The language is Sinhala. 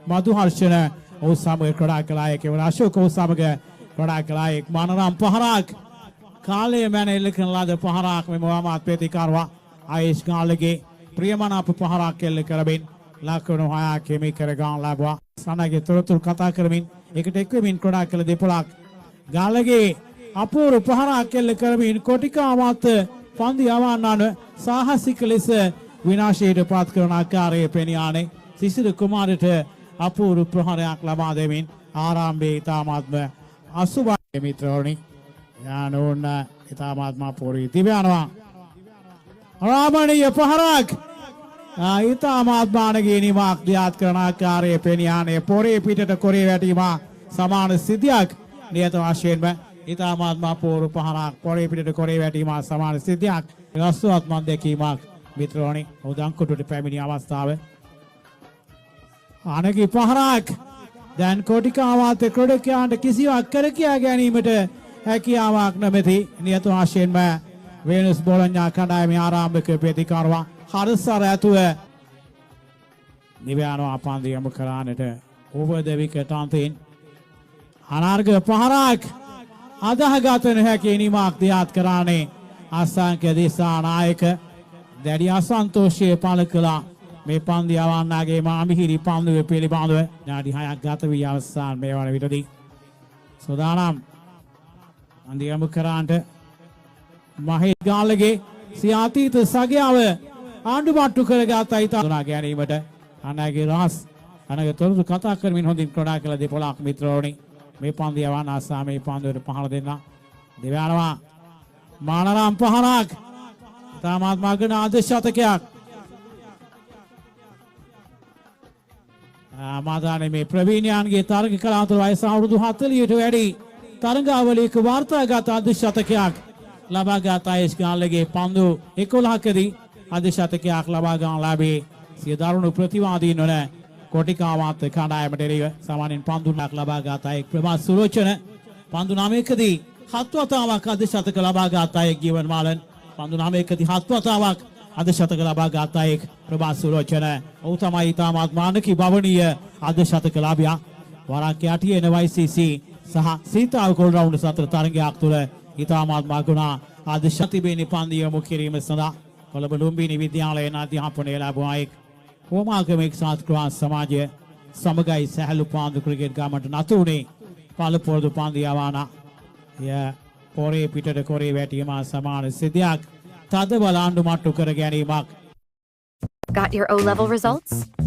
මధు හර්ෂණ ඔහු සමග ක්‍රඩා කළාය කෙවන අශෝක ඔහු සමග ක්‍රඩා කළාය මනරම් පහරක් කාලය මැන එල්ල කරන ලද පහරක් මෙම වමාත් ප්‍රතිකාරවා ආයේෂ් ගාල්ලගේ ප්‍රියමනාප පහරක් එල්ල කරමින් ලකුණු 6ක් හිමි කර ගන්න ලැබුවා. සනගේ තොරතුරු කතා කරමින් එකට එක්වෙමින් ක්‍රඩා කළ දෙපොළක් ගාල්ලගේ අපූර්ව පහරක් එල්ල කරමින් කොටිකාමත් පන්දු යවන්නන සාහසික ලෙස විනාශයට පත් කරන ආකාරයේ පෙනියානේ සිසිරු කුමාරට අපූර්ව ප්‍රහාරයක් ලබා දෙමින් ආරම්භයේ ඉතාමත්ම අසුබයි මිත්‍රෝනි යානෝන ඉතාමත්ම පොරි තිබයනවා රාමණීය පහරක් ඉතාමත්ම අනගිනීමක් දියාත් කරන ආකාරයේ පෙනියානේ පොරේ පිටට කොරේ වැටීම සමාන සිද්ධියක් නියත වශයෙන්ම ඉතාමත්ම අපූර්ව පහරක් පොරේ පිටට කොරේ වැටීම සමාන සිද්ධියක් රසවත්ම දැකීමක් මිත්‍රෝනි උදංකොටුට පැමිණි අවස්ථාව අනගි පහරක් දැන් කොටිකාවත් ක්‍රඩකයාන්ට කිසිවක් කර කියා ගැනීමට හැකියාවක් නොමැති නියත වශයෙන්ම වේනුස් බෝලඤ්ඤා කණ්ඩායමේ ආරම්භක ප්‍රතිකාරවා හරසර ඇතුව නිවැයනවා පන්දු යොමු කරන්නට over the wicket අන්තින් අනාර්ග පහරක් අදහගත නොහැකි නිමක් දියාත් කරන්නේ අසංඛ්‍ය දිසා නායක දැඩි අසන්තෝෂයේ පළ කළා මේ පන්දු යවන්නාගේ මාමිහිරි පන්දුවේ පිළිබඳව නාඩි 6ක් ගත වී අවසන් මේ වන විටදී සෝදානම් පන්දු යොමු කරන්නට මහේෂ් ගාල්ලගේ සියාතීත සගයාව ආණ්ඩුමට්ටු කරගත් අයිතා ගැනීමට අනගේ රහස් අනගේ තොරතුරු කතා කරමින් හොඳින් ක්‍රඩා කළ දෙපොළක් මිත්‍රෝනි මේ පන්දු යවන්න ආසා මේ පන්දුවට පහළ දෙන්න දෙවනවා මානරම් පහරක් තාමත් මගන අද ශතකයක් මාදානේ මේ ප්‍රවීණයන්ගේ තරග කලාතුර වයස අවුරුදු 40ට වැඩි තරගාවලියක වාර්තාගත අද ශතකයක් ලබාගත් ආයේෂ් ගාල්ලගේ පන්දු 11කදී අද ශතකයක් ලබා ගන්න ලැබේ සිය දරුණු ප්‍රතිවාදීන් වන කොටිකාවත් කණ්ඩායමට එරෙහිව සාමාන්‍යයෙන් පන්දු 9ක් ලබාගත් අයෙක් ප්‍රභාස් සුලෝචන පන්දු 9කදී 7 වතාවක් අද ශතක ලබාගත් අයෙක් ගිවන් මාලන් පන්දු 9කදී 7 වතාවක් අද ශතක ලබාගත් අයෙක් ප්‍රභාස් සුලෝචන ඔහු තමයි තාමත් මානකී භවනීය අද ශතක ලාභියා වරක් යටියේ NYCC සහ සීතාව ගෝල් රවුන්ඩ් සතර තරගයක් තුළ ඉතාමත් මගුණා අද ශතිබේනි පන්දු යොමු කිරීම සඳහා කොළඹ ලුම්බිනි විද්‍යාලයේ අධ්‍යාපනය ලැබුව අයෙක් හෝමාගම එක්සත් ක්‍රාන්ති සමාජය සමගයි සැහැල්ලු පන්දු ක්‍රිකට් ගමට නතු වුණේ පළපොරොදු පන්දු යවන පොරේ පිටට කොරේ වැටීම සමාන සිද්ධියක් තද බල ආණ්ඩු මට්ටු කර ගැනීමක්. Got your O-level results?